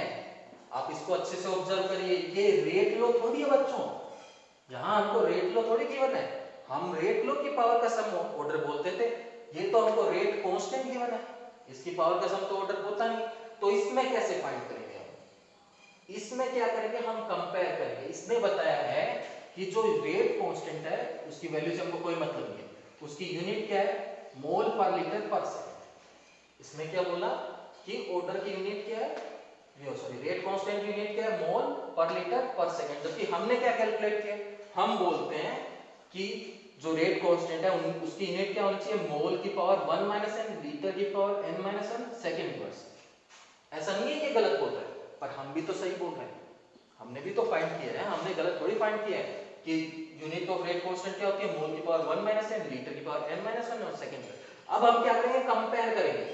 आप इसको अच्छे से ऑब्जर्व करिए, ये रेट लो थोड़ी है बच्चों, यहां हमको रेट लो थोड़ी गिवन है। हम रेट लो की पावर का सम ऑर्डर बोलते थे, ये तो हमको रेट कांस्टेंट गिवन है, इसकी पावर का सम तो ऑर्डर होता नहीं। तो इसमें कैसे फाइंड करेंगे हम, इसमें क्या करेंगे, हम कंपेयर करेंगे। इसने बताया है कि जो रेट कांस्टेंट है उसकी वैल्यू से हमको कोई मतलब नहीं है, उसकी यूनिट क्या है, मोल पर लीटर पर सेकंड। इसमें क्या बोला कि ऑर्डर की यूनिट क्या है, सॉरी रेट कांस्टेंट की यूनिट क्या है, मोल पर लीटर पर सेकंड। जबकि हमने क्या कैलकुलेट किया, हम बोलते हैं कि जो रेट कांस्टेंट है उसकी यूनिट क्या होनी चाहिए, मोल की पावर 1 - n, लीटर की पावर n - 1 सेकंड इनवर्स। ऐसा नहीं है कि गलत बोल रहे हैं, पर हम भी तो सही बोल रहे हैं। हमने भी तो फाइंड किया है, हमने गलत थोड़ी फाइंड किया है कि यूनिट ऑफ रेट कांस्टेंट क्या होती है, मोल की पावर 1 माइनस n, लीटर की पावर n माइनस 1 और सेकंड। अब हम क्या करेंगे, कंपेयर करेंगे,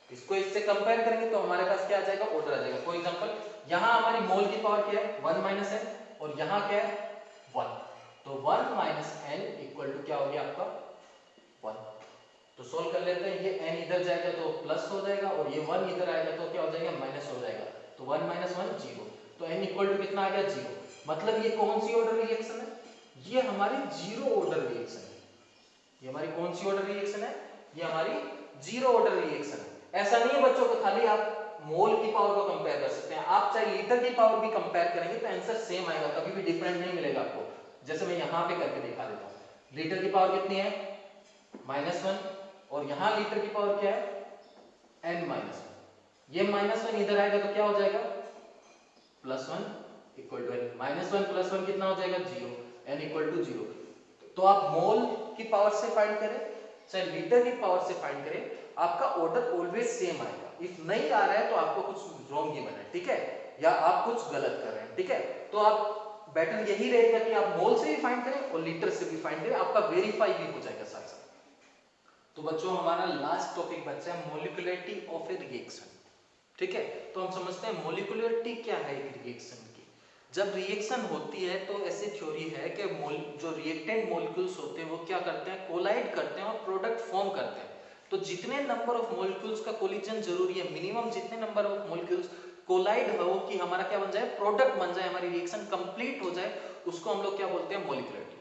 इसको इससे कंपेयर करेंगे तो हमारे पास क्या आ जाएगा, ऑर्डर आ जाएगा। फॉर एग्जांपल यहां हमारी मोल की पावर क्या है 1 माइनस n और यहां क्या है 1, तो 1 माइनस n इक्वल टू क्या हो गया आपका 1। तो सोल्व कर लेते हैं, ये n इधर जाएगा तो प्लस हो जाएगा और ये 1 इधर आएगा तो क्या हो जाएगा माइनस हो जाएगा, तो 1 माइनस 1 0, तो n इक्वल टू कितना आ गया 0। मतलब ये कौन सी ऑर्डर रिएक्शन है, ये हमारी जीरो ऑर्डर रिएक्शन है। ये हमारी कौन सी ऑर्डर रिएक्शन है, ये हमारी जीरो ऑर्डर रिएक्शन है। ऐसा नहीं है बच्चों को खाली आप मोल की पावर को कंपेयर कर सकते हैं, आप चाहे लीटर की पावर भी कंपेयर करेंगे तो आंसर सेम आएगा, कभी भी डिफरेंट नहीं मिलेगा आपको। जैसे मैं यहां पे करके दिखा देता हूं, लीटर की पावर कितनी है -1 और यहां लीटर की पावर क्या है n-1, ये -1 इधर आएगा तो क्या हो जाएगा +1 इक्वल टू n, -1 + 1 कितना हो जाएगा 0, n इक्वल टू 0। तो आप मोल की पावर से फाइंड करें चाहे लीटर की पावर से फाइंड करें, आपका ऑर्डर ऑलवेज सेम आएगा। इफ नहीं आ रहा है तो आपको कुछ रॉन्ग गिवन है, ठीक है, या आप कुछ गलत कर रहे हैं, ठीक है। तो आप बेटर यही रहेगा कि आप मोल से भी फाइंड करें और लीटर से भी फाइंड करें, आपका वेरीफाई भी हो जाएगा साथ साथ। तो बच्चों हमारा लास्ट टॉपिक बचा है मोलिकुलरिटी ऑफ ए रिएक्शन, ठीक है। तो हम समझते हैं मोलिकुलरिटी क्या है एक रिएक्शन की। जब रिएक्शन होती है तो ऐसी थ्योरी है कि जो रिएक्टेंट मॉलिक्यूल्स होते हैं वो क्या करते हैं, कोलाइड करते हैं और प्रोडक्ट फॉर्म करते हैं। तो जितने नंबर ऑफ मॉलिक्यूल्स का कोलिजन जरूरी है, मिनिमम जितने नंबर ऑफ मॉलिक्यूल्स कोलाइड हो कि हमारा क्या बन जाए, प्रोडक्ट बन जाए, हमारी रिएक्शन कंप्लीट हो जाए, उसको हम लोग क्या बोलते हैं मोलिकुलरिटी।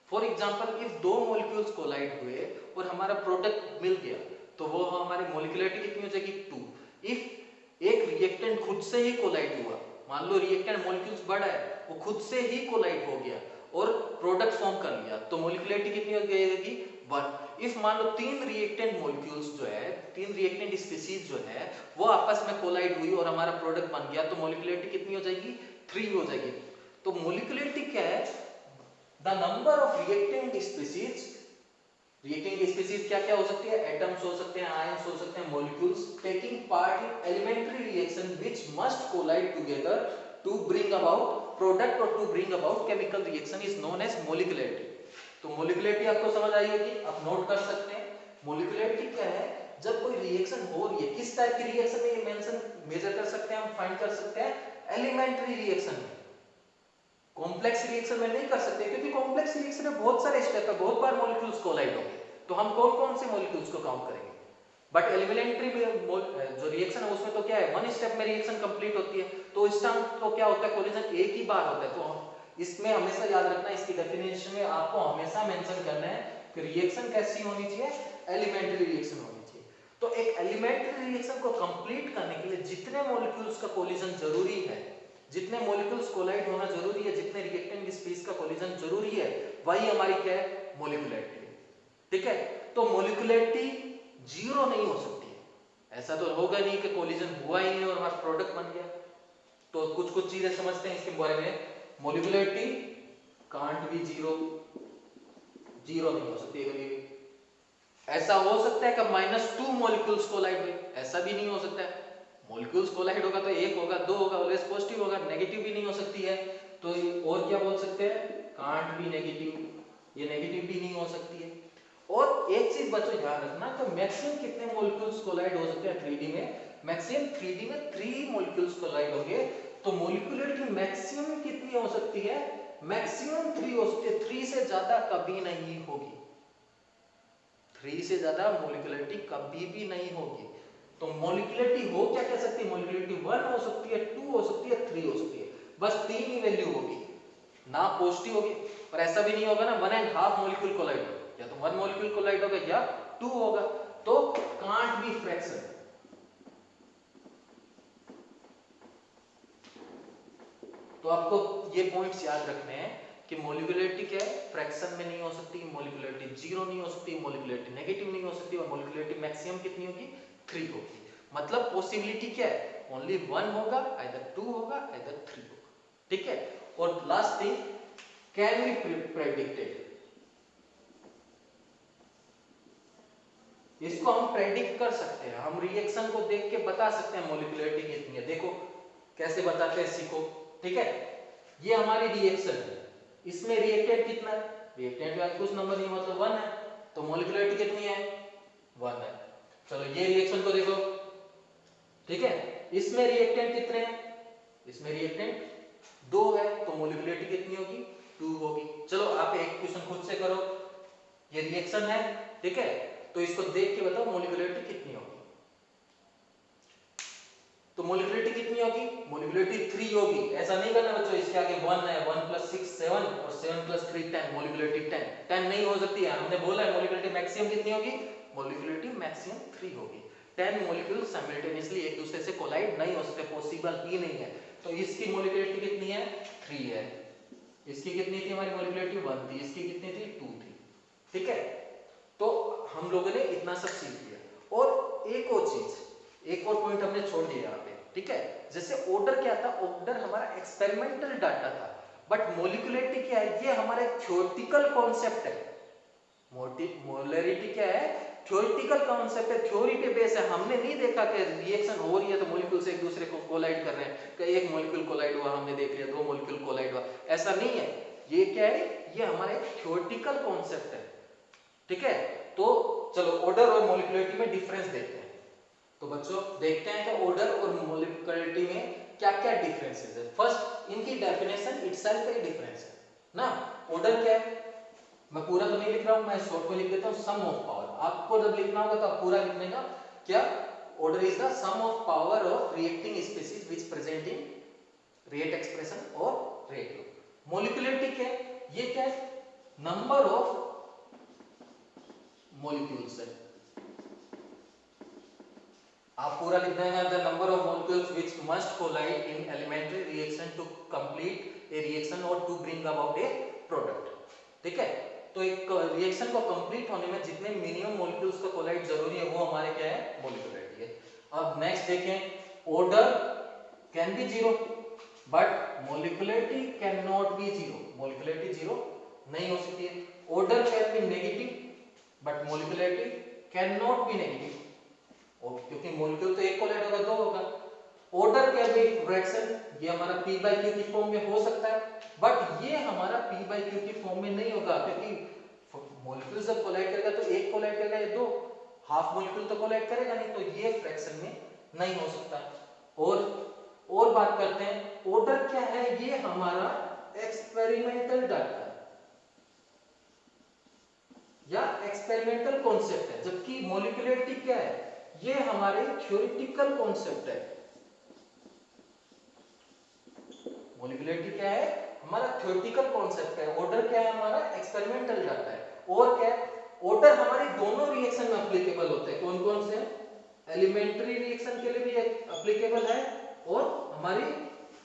फॉर एग्जांपल इफ दो मॉलिक्यूल्स कोलाइड हुए और हमारा प्रोडक्ट मिल गया तो वो हमारी मोलिकुलरिटी कितनी हो जाएगी 2। इफ एक रिएक्टेंट खुद से ही कोलाइड हुआ, मान लो रिएक्टेंट मॉलिक्यूल्स बड़ा है, वो खुद से ही कोलाइड हो गया और प्रोडक्ट फॉर्म कर लिया, तो मोलिकुलरिटी कितनी हो जाएगी 1। इफ मान लो तीन रिएक्टेंट मॉलिक्यूल्स जो है, तीन रिएक्टेंट स्पीशीज जो है वो आपस में कोलाइड हुई और हमारा प्रोडक्ट बन गया, तो मोलिकुलरिटी कितनी हो जाएगी 3 हो जाएगी। तो मोलिकुलरिटी क्या है, the number of reactant species. Reactant species क्या क्या हो सकती है, एटम्स हो सकते हैं, आयंस हो सकते हैं, molecules taking part in elementary reaction which must collide together to bring about product और to bring about chemical reaction is known as molecularity. तो मोलिकुलरिटी आपको समझ आई होगी, आप नोट कर सकते हैं। मोलिकुलरिटी क्या है, जब कोई रिएक्शन हो रही है, किस टाइप की रिएक्शन में ये मेंशन मेजर कर सकते हैं, हम फाइंड कर सकते हैं एलिमेंट्री रिएक्शन में। कॉम्प्लेक्स रिएक्शन में नहीं कर सकते क्योंकि कॉम्प्लेक्स रिएक्शन में बहुत सारे स्टेप है, बहुत बार मॉलिक्यूल्स कोलाइड होंगे, तो हम कौन कौन से मॉलिक्यूल्स को काउंट करेंगे। बट एलिमेंट्री जो रिएक्शन है उसमें तो क्या है, वन स्टेप में रिएक्शन कंप्लीट होती है, तो इस टाइम तो क्या होता है, कोलिजन एक ही बार होता है। तो इसमें हमेशा याद रखना, इसकी डेफिनेशन में आपको हमेशा मेंशन करना है कि रिएक्शन कैसी होनी चाहिए, एलिमेंट्री रिएक्शन होनी चाहिए। तो एक एलिमेंट्री रिएक्शन को कंप्लीट करने के लिए जितने मॉलिक्यूल्स का कोलिजन जरूरी है, जितने मॉलिक्यूल्स कोलाइड होना जरूरी है, जितने रिएक्टेंट स्पीशीज का कोलिजन जरूरी है, वही हमारी क्या है, मोलिकुलरिटी, ठीक है। तो मोलिकुलरिटी जीरो नहीं हो सकती है, ऐसा तो होगा नहीं कि कोलिजन हुआ ही नहीं और हमारा प्रोडक्ट बन गया। तो कुछ कुछ चीजें समझते हैं इसके बारे में। Molecularity can't be zero, zero नहीं हो सकती कभी भी। ऐसा हो सकता है कि -2 मॉलिक्यूल्स कोलाइड हुए, ऐसा भी नहीं हो सकता है। मॉलिक्यूल्स कोलाइड होगा तो 1 होगा, 2 होगा, ऑलवेज पॉजिटिव होगा, नेगेटिव भी नहीं हो सकती है। तो और क्या बोल सकते हैं, कांट बी नेगेटिव, ये नेगेटिव भी नहीं हो सकती है। और एक चीज बच्चों ध्यान रखना, तो मैक्सिमम कितने मॉलिक्यूल्स कोलाइड हो सकते हैं 3D में, मैक्सिमम 3D में 3 मॉलिक्यूल्स कोलाइड होंगे। तो मॉलिकुलरिटी मैक्सिमम कितनी हो सकती है, मैक्सिमम 3 हो सकती है, 3 से ज्यादा कभी नहीं होगी, 3 से ज्यादा मॉलिकुलरिटी कभी भी नहीं होगी। तो मॉलिकुलरिटी हो क्या कह सकती है, मॉलिकुलरिटी 1 हो सकती है, 2 हो सकती है, 3 हो सकती है, बस 3 ही वैल्यू होगी, ना पॉजिटिव होगी। और ऐसा भी नहीं होगा ना 1.5 मॉलिक्यूल कोलाइड होगा, या तो 1 मॉलिक्यूल कोलाइड होगा या 2 होगा, तो कांट बी फ्रैक्शन। तो आपको ये पॉइंट्स याद रखने हैं कि मोलिकुलरिटी क्या है, फ्रैक्शन में नहीं हो सकती, मोलिकुलरिटी जीरो नहीं हो सकती, मोलिकुलरिटी नेगेटिव नहीं हो सकती, और मोलिकुलरिटी मैक्सिमम कितनी होगी 3 होगी। मतलब पॉसिबिलिटी क्या है, ओनली 1 होगा, आइदर 2 होगा, आइदर 3 होगा, ठीक है। और last thing, can be predicted, इसको हम प्रेडिक्ट कर सकते हैं, हम रिएक्शन को देख के बता सकते हैं मोलिकुलरिटी कितनी है। देखो कैसे बताते हैं, सीखो, ठीक है। ये हमारी रिएक्शन है, इसमें रिएक्टेंट कितना है, रिएक्टेंट का कुछ नंबर नहीं मतलब 1 है, तो मोलिकुलरिटी कितनी है 1 है। चलो ये रिएक्शन को देखो, ठीक है, इसमें रिएक्टेंट कितने हैं, इसमें रिएक्टेंट 2 है, तो मोलिकुलरिटी कितनी होगी 2 होगी। चलो आप एक क्वेश्चन खुद से करो, ये रिएक्शन है, ठीक है, तो इसको देख के बताओ मोलिकुलरिटी कितनी होगी। तो मोलिकुलरिटी कितनी होगी, मोलिकुलरिटी 3 होगी। ऐसा नहीं करना बच्चों, इसके आगे 1 है, 1 + 6 7 और 7 + 3 10, मोलिकुलरिटी 10 नहीं हो सकती है। हमने बोला है मोलिकुलरिटी मैक्सिमम कितनी होगी, मोलिकुलरिटी मैक्सिमम 3 होगी। 10 मॉलिक्यूल साइमल्टेनियसली एक दूसरे से कोलाइड नहीं हो सकते, पॉसिबल ही नहीं है। तो इसकी मोलिकुलरिटी कितनी है 3 है, इसकी कितनी थी हमारी मोलिकुलरिटी 1 थी, इसकी कितनी थी 2 थी, ठीक है। तो हम लोगों ने इतना सब सीख लिया। और एक और चीज, एक और पॉइंट हमने छोड़ दिया यहाँ पे, ठीक है। जैसे ऑर्डर क्या था, ऑर्डर हमारा एक्सपेरिमेंटल डाटा था, बट मोलिकुलरिटी क्या है, ये हमारा एक थ्योरेटिकल कॉन्सेप्ट है। मोलरिटी क्या है, थ्योरेटिकल कॉन्सेप्ट है, थ्योरी पे बेस है। हमने नहीं देखा कि रिएक्शन हो रही है तो मॉलिक्यूल्स एक दूसरे को कोलाइड कर रहे हैं, कि एक मॉलिक्यूल कोलाइड हुआ हमने देख लिया, 2 मॉलिक्यूल कोलाइड हुआ, ऐसा नहीं है। ये क्या है, ये हमारा एक थ्योरेटिकल कॉन्सेप्ट है, ठीक है। तो चलो ऑर्डर और मोलिकुलरिटी में डिफरेंस देखते हैं। तो बच्चों देखते हैं कि ऑर्डर और मोलिकुलरिटी में क्या क्या डिफरेंसेस है। फर्स्ट, इनकी डेफिनेशन इटसेल्फ एक डिफरेंस है ना। ऑर्डर क्या है, मैं पूरा तो नहीं लिख रहा हूं, मैं शॉर्ट में लिख देता हूं, सम ऑफ पावर। आपको जब लिखना होगा तो आप पूरा लिखने का, क्या, order is the sum of power of reacting species which present in rate expression और रेट। मोलिकुलरिटी क्या है, ये क्या है, नंबर ऑफ मॉलिक्यूल्स है। आप पूरा लिख देंगे, the number of molecules which must collide in elementary reaction to complete a reaction और to bring about a product, ठीक है। तो एक रिएक्शन को कंप्लीट होने में जितने मिनिमम मॉलिक्यूल्स का कोलाइड जरूरी है वो हमारे क्या है, मोलिकुलरिटी है। अब नेक्स्ट देखें, order can be zero but molecularity can not be zero, molecularity zero नहीं हो सकती है। Order can be negative but molecularity can not be negative, क्योंकि मॉलिक्यूल तो एक कोलाइड होगा, 2 होगा। ऑर्डर क्या है, फ्रैक्शन, ये हमारा p/q की फॉर्म में हो सकता है, बट ये हमारा p/q की फॉर्म में नहीं होगा, क्योंकि मॉलिक्यूल जब कोलाइड करेगा तो एक कोलाइड करेगा या 2, हाफ मॉलिक्यूल तो कोलाइड करेगा नहीं, तो ये फ्रैक्शन में नहीं हो सकता। और बात करते हैं, ऑर्डर क्या है, ये हमारा एक्सपेरिमेंटल डाटा या एक्सपेरिमेंटल कॉन्सेप्ट है, जबकि मोलिकुलरिटी क्या है, ये हमारे थ्योरेटिकल कॉन्सेप्ट है। मोलिकुलरिटी क्या है, हमारा थ्योरेटिकल कॉन्सेप्ट है। ऑर्डर क्या है, हमारा एक्सपेरिमेंटल डाटा है। और क्या है, ऑर्डर हमारे दोनों रिएक्शन में एप्लीकेबल होते हैं। कौन कौन से, एलिमेंट्री रिएक्शन के लिए भी एप्लीकेबल है और हमारी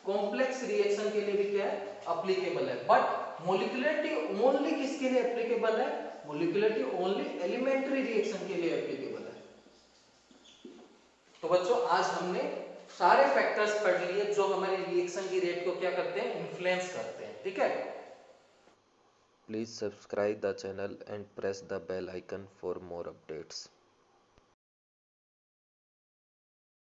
कॉम्प्लेक्स रिएक्शन के लिए भी क्या है, एप्लीकेबल है। बट मोलिकुलरिटी ओनली किसके लिए एप्लीकेबल है, मोलिकुलरिटी ओनली एलिमेंट्री रिएक्शन के लिए एप्लीकेबल है। तो बच्चों आज हमने सारे फैक्टर्स पढ़ लिए जो हमारे रिएक्शन की रेट को क्या करते हैं, इन्फ्लुएंस करते हैं, ठीक है। Please subscribe the channel and press the bell icon for more updates.